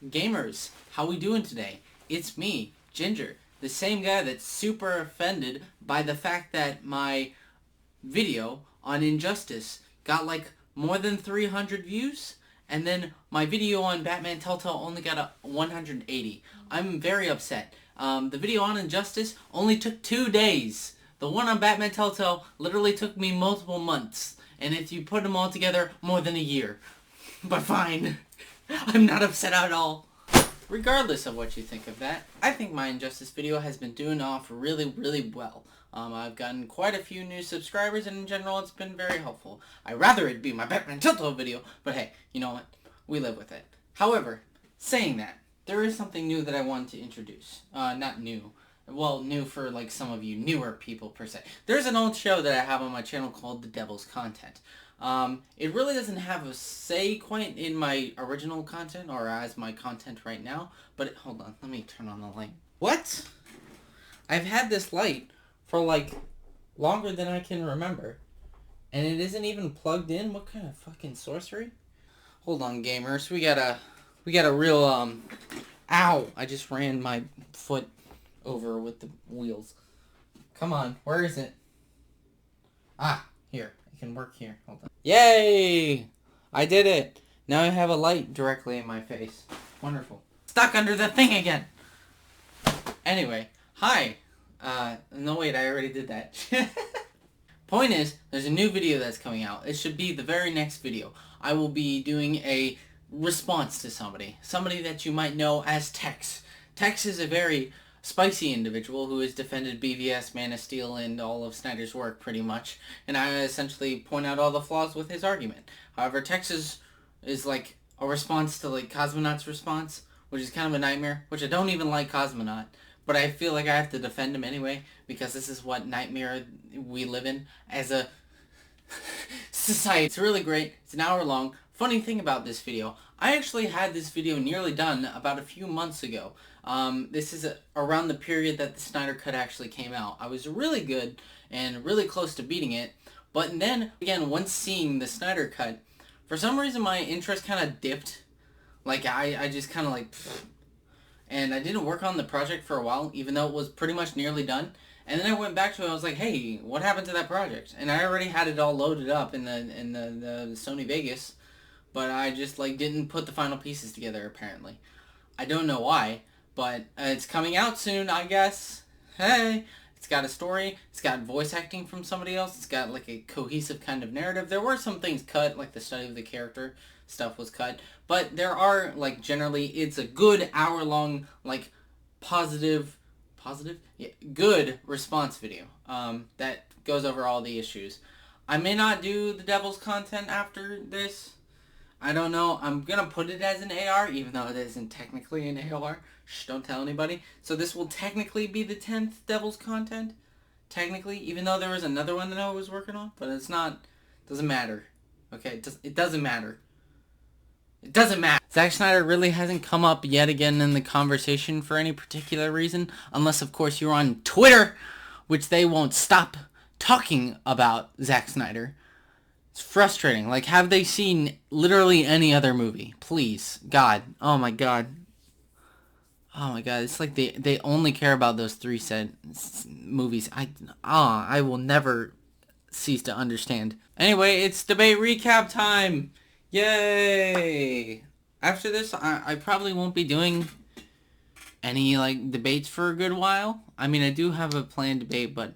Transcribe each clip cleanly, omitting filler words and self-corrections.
Gamers, how we doing today? It's me, Ginger, the same guy that's super offended by the fact that my video on Injustice got like more than 300 views, and then my video on Batman Telltale only got a 180. I'm very upset. The video on Injustice only took 2 days. The one on Batman Telltale literally took me multiple months, and if you put them all together, more than a year. But fine. I'm not upset at all. Regardless of what you think of that, I think my Injustice video has been doing off really well. I've gotten quite a few new subscribers, and in general it's been very helpful. I'd rather it be my Batman Telltale video, but hey, you know what? We live with it. However, saying that, there is something new that I wanted to introduce. Not new. Well, new for like some of you newer people per se. There's an old show that I have on my channel called The Devil's Content. It really doesn't have a say quite in my original content or as my content right now, but hold on, let me turn on the light. What? I've had this light for like longer than I can remember, and it isn't even plugged in. What kind of fucking sorcery? Hold on, gamers. We got a real ow! I just ran my foot over with the wheels. Come on, where is it? Ah, here. It can work here. Hold on. Yay! I did it! Now I have a light directly in my face. Wonderful. Stuck under the thing again! Anyway, hi! No wait, I already did that. Point is, there's a new video that's coming out. It should be the very next video. I will be doing a response to somebody. Somebody that you might know as Tex. Tex is a very spicy individual who has defended BVS, Man of Steel, and all of Snyder's work pretty much, and I essentially point out all the flaws with his argument. However, Texas is like a response to like Cosmonaut's response, which is kind of a nightmare, which I don't even like Cosmonaut, but I feel like I have to defend him anyway, because this is what nightmare we live in as a society. It's really great. It's an hour long. Funny thing about this video, I actually had this video nearly done about a few months ago. This is around the period that the Snyder Cut actually came out. I was really good and really close to beating it, but then, again, once seeing the Snyder Cut, for some reason my interest kind of dipped. Like, I just kind of like, pfft. And I didn't work on the project for a while, even though it was pretty much nearly done. And then I went back to it and I was like, hey, what happened to that project? And I already had it all loaded up in the Sony Vegas, but I just like didn't put the final pieces together apparently. I don't know why, but it's coming out soon, I guess. Hey, it's got a story, it's got voice acting from somebody else, it's got like a cohesive kind of narrative. There were some things cut, like the study of the character stuff was cut, but there are, like, generally, it's a good hour-long, like, good response video that goes over all the issues. I may not do the Devil's Content after this. I don't know. I'm gonna put it as an AR, even though it isn't technically an AR. Shh, don't tell anybody. So this will technically be the 10th Devil's Content. Technically, even though there was another one that I was working on, but it's not. Doesn't matter. Okay, it doesn't matter. It doesn't matter. Zack Snyder really hasn't come up yet again in the conversation for any particular reason, unless of course you're on Twitter, which they won't stop talking about Zack Snyder. It's frustrating. Like, have they seen literally any other movie? Please. God. Oh my god. Oh my god. It's like they only care about those 3 said movies. I will never cease to understand. Anyway, it's debate recap time. Yay! After this, I probably won't be doing any, like, debates for a good while. I mean, I do have a planned debate, but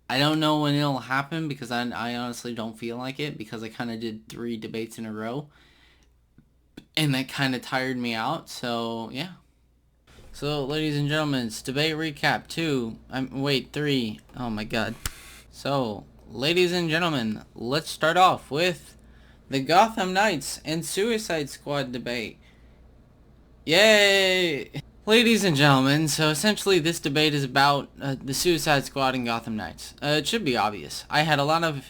I don't know when it'll happen because I honestly don't feel like it, because I kind of did 3 debates in a row, and that kind of tired me out, so, yeah. So, ladies and gentlemen, it's debate recap 2. Wait, 3. Oh my god. So, ladies and gentlemen, let's start off with the Gotham Knights and Suicide Squad debate. Yay! Ladies and gentlemen, so essentially this debate is about the Suicide Squad and Gotham Knights. It should be obvious. I had a lot of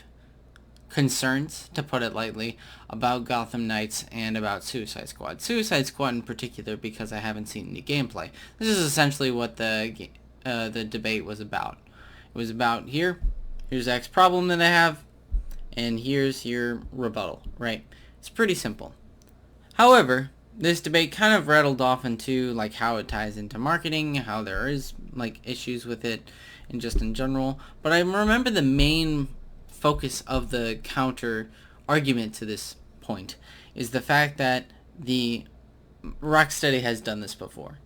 concerns, to put it lightly, about Gotham Knights and about Suicide Squad. Suicide Squad in particular, because I haven't seen the gameplay. This is essentially what the debate was about. It was about, here's X problem that I have, and here's your rebuttal, right? It's pretty simple. However, this debate kind of rattled off into like how it ties into marketing, how there is like issues with it, and just in general. But I remember the main focus of the counter argument to this point is the fact that the Rocksteady has done this before,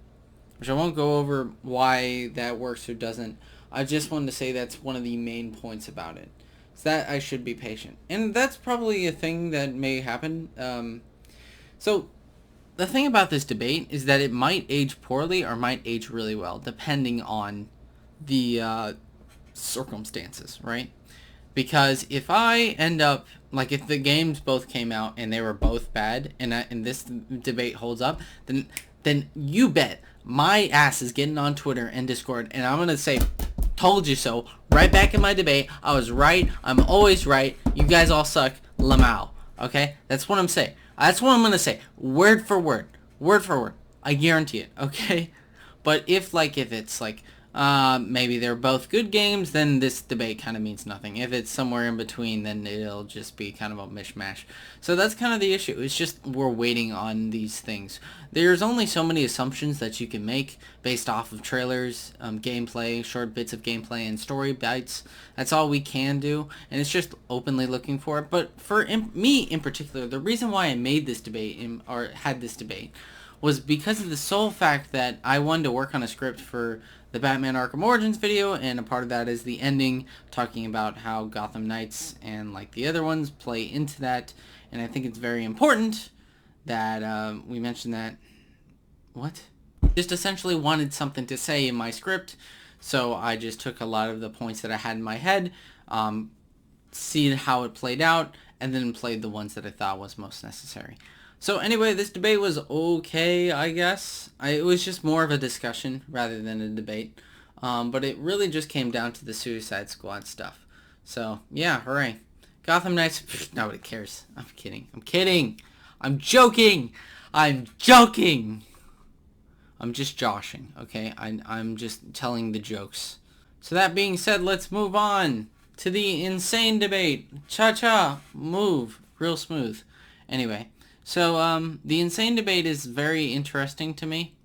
which I won't go over why that works or doesn't. I just wanted to say that's one of the main points about it. Is that I should be patient, and that's probably a thing that may happen. So the thing about this debate is that it might age poorly or might age really well, depending on the circumstances, right? Because if I end up, like if the games both came out and they were both bad, and this debate holds up, then you bet my ass is getting on Twitter and Discord, and I'm going to say, told you so, right back in my debate. I was right. I'm always right. You guys all suck. Lamau. Okay? That's what I'm saying. That's what I'm going to say. Word for word. Word for word. I guarantee it. Okay? But if it's like, maybe they're both good games, then this debate kind of means nothing. If it's somewhere in between, then it'll just be kind of a mishmash. So that's kind of the issue. It's just we're waiting on these things. There's only so many assumptions that you can make based off of trailers, gameplay, short bits of gameplay, and story bites. That's all we can do, and it's just openly looking for it. But for me in particular, the reason why I made this debate, or had this debate, was because of the sole fact that I wanted to work on a script for the Batman Arkham Origins video, and a part of that is the ending, talking about how Gotham Knights and like the other ones play into that, and I think it's very important that we mention that. What? Just essentially wanted something to say in my script, so I just took a lot of the points that I had in my head, see how it played out, and then played the ones that I thought was most necessary. So anyway, this debate was okay, I guess. It was just more of a discussion rather than a debate. But it really just came down to the Suicide Squad stuff. So, yeah, hooray. Gotham Knights, pfft, nobody cares. I'm kidding. I'm kidding. I'm joking. I'm joking. I'm just joshing, okay? I'm just telling the jokes. So that being said, let's move on to the insane debate. Cha-cha. Move. Real smooth. Anyway. So, the insane debate is very interesting to me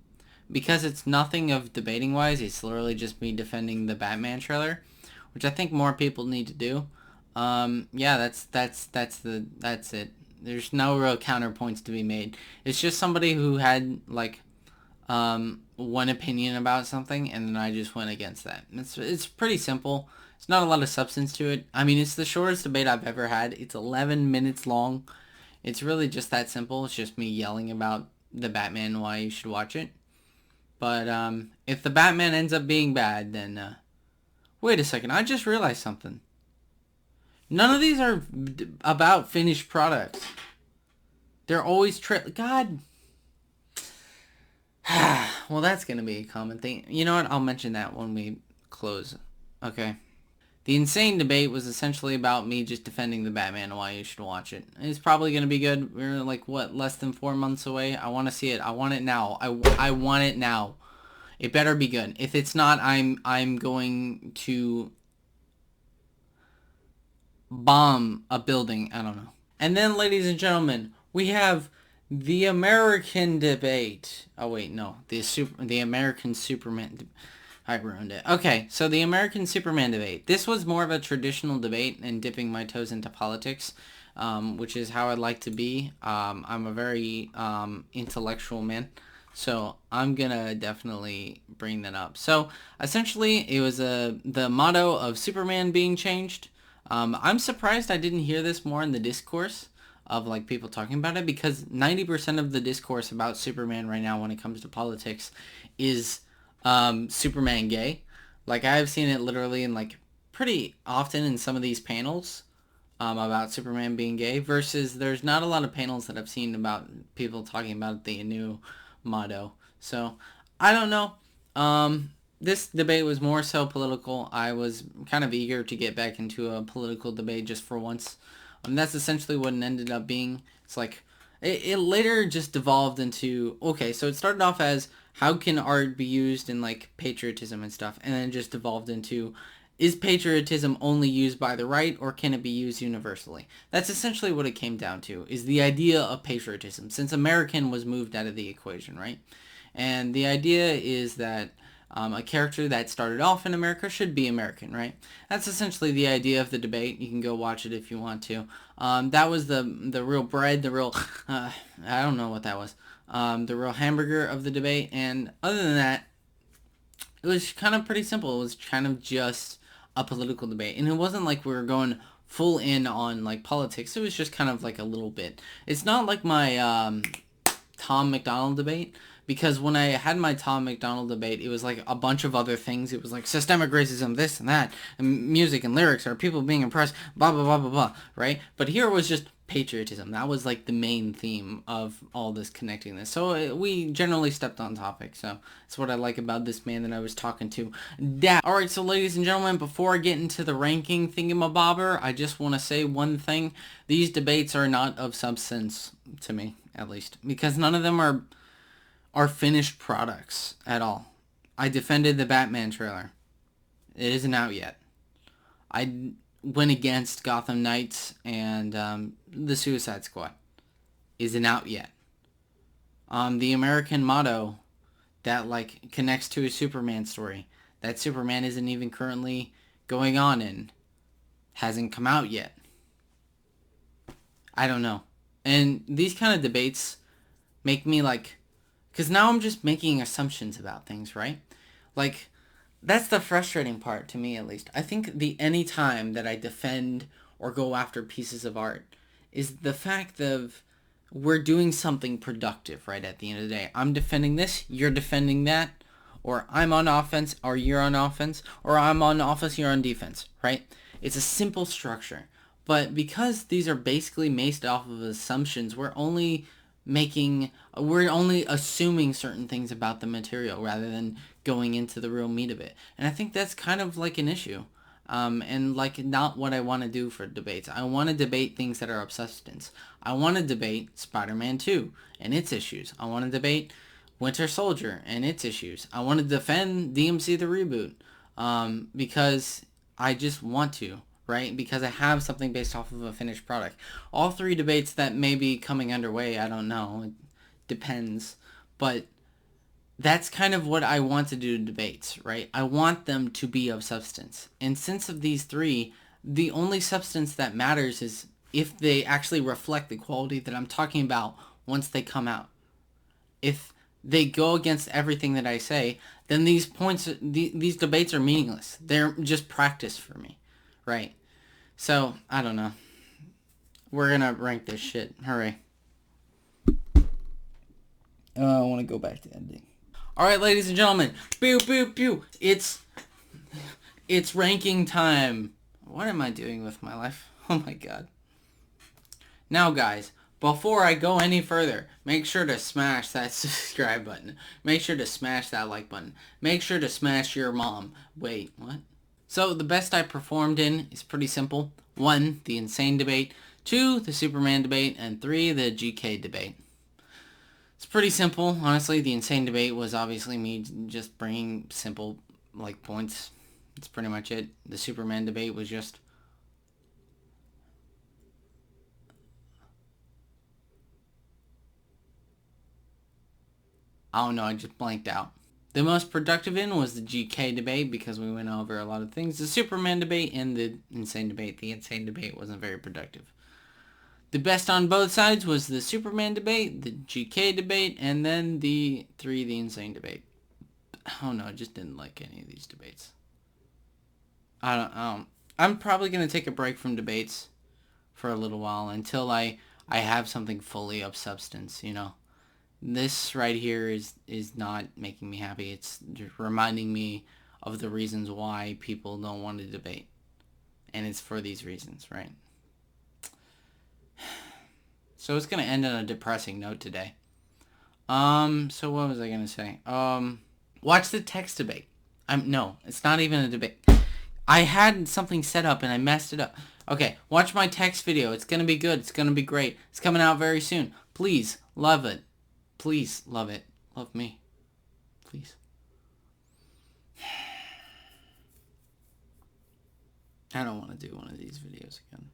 because it's nothing of debating wise. It's literally just me defending the Batman trailer, which I think more people need to do. Yeah, that's it. There's no real counterpoints to be made. It's just somebody who had like one opinion about something, and then I just went against that. It's pretty simple. It's not a lot of substance to it. I mean, it's the shortest debate I've ever had. It's 11 minutes long. It's really just that simple. It's just me yelling about the Batman and why you should watch it. But if the Batman ends up being bad, then... wait a second, I just realized something. None of these are about finished products. They're always... God... well, that's going to be a common thing. You know what? I'll mention that when we close. Okay. The insane debate was essentially about me just defending the Batman and why you should watch it. It's probably going to be good. We're like, what, less than 4 months away? I want to see it. I want it now. I want it now. It better be good. If it's not, I'm going to bomb a building. I don't know. And then, ladies and gentlemen, we have the American debate. Oh, wait, no. The American Superman I ruined it. Okay, so the American Superman debate. This was more of a traditional debate and dipping my toes into politics, which is how I'd like to be. I'm a very intellectual man, so I'm going to definitely bring that up. So, essentially, it was the motto of Superman being changed. I'm surprised I didn't hear this more in the discourse of like people talking about it, because 90% of the discourse about Superman right now when it comes to politics is... Superman gay. Like, I've seen it literally in like pretty often in some of these panels about Superman being gay, versus there's not a lot of panels that I've seen about people talking about the new motto. So I don't know. This debate was more so political. I was kind of eager to get back into a political debate just for once. That's essentially what it ended up being. It's like it later just devolved into, okay, so it started off as how can art be used in like patriotism and stuff, and then it just devolved into Is patriotism only used by the right, or can it be used universally? That's essentially what it came down to, is the idea of patriotism, since American was moved out of the equation, right? And the idea is that a character that started off in America should be American, right? That's essentially the idea of the debate. You can go watch it if you want to. That was the real bread, the real, I don't know what that was, the real hamburger of the debate. And other than that, it was kind of pretty simple. It was kind of just a political debate. And it wasn't like we were going full in on like politics. It was just kind of like a little bit. It's not like my Tom McDonald debate, because when I had my Tom McDonald debate, it was like a bunch of other things. It was like systemic racism, this and that, and music and lyrics, or people being impressed, blah, blah, blah, blah, blah, right? But here it was just patriotism. That was like the main theme of all this connecting this. So we generally stepped on topic. So that's what I like about this man that I was talking to. Alright, so ladies and gentlemen, before I get into the ranking thingamabobber, I just want to say one thing. These debates are not of substance to me, at least, because none of them are finished products at all. I defended the Batman trailer. It isn't out yet. I went against Gotham Knights and the Suicide Squad. Isn't out yet. The American motto that like connects to a Superman story that Superman isn't even currently going on in hasn't come out yet. I don't know. And these kind of debates make me like, because now I'm just making assumptions about things, right? Like, that's the frustrating part to me, at least. I think the any time that I defend or go after pieces of art is the fact of we're doing something productive, right, at the end of the day. I'm defending this, you're defending that, or I'm on offense, or you're on offense, or I'm on offense, you're on defense, right? It's a simple structure. But because these are basically based off of assumptions, we're only assuming certain things about the material rather than going into the real meat of it. And I think that's kind of like an issue. And like not what I want to do for debates. I want to debate things that are of substance. I want to debate Spider-Man 2 and its issues. I want to debate Winter Soldier and its issues. I want to defend DMC the reboot because I just want to. Right? Because I have something based off of a finished product. All three debates that may be coming underway, I don't know. It depends. But that's kind of what I want to do in debates, right? I want them to be of substance. And since of these three, the only substance that matters is if they actually reflect the quality that I'm talking about once they come out. If they go against everything that I say, then these debates are meaningless. They're just practice for me. Right. So, I don't know. We're gonna rank this shit. Hurry. I want to go back to ending. Alright, ladies and gentlemen. Pew, pew, pew. It's ranking time. What am I doing with my life? Oh my god. Now, guys, before I go any further, make sure to smash that subscribe button. Make sure to smash that like button. Make sure to smash your mom. Wait, what? So the best I performed in is pretty simple. 1, the insane debate. 2, the Superman debate. And 3, the GK debate. It's pretty simple. Honestly, the insane debate was obviously me just bringing simple like points. That's pretty much it. The Superman debate was just... I don't know, I just blanked out. The most productive in was the GK debate because we went over a lot of things. The Superman debate and the insane debate. The insane debate wasn't very productive. The best on both sides was the Superman debate, the GK debate, and then the insane debate. Oh no, I just didn't like any of these debates. I'm probably going to take a break from debates for a little while until I have something fully of substance, you know. This right here is not making me happy. It's just reminding me of the reasons why people don't want to debate. And it's for these reasons, right? So it's going to end on a depressing note today. So what was I going to say? Watch the text debate. No, it's not even a debate. I had something set up and I messed it up. Okay, watch my text video. It's going to be good. It's going to be great. It's coming out very soon. Please, love it. Please, love it. Love me. Please. I don't want to do one of these videos again.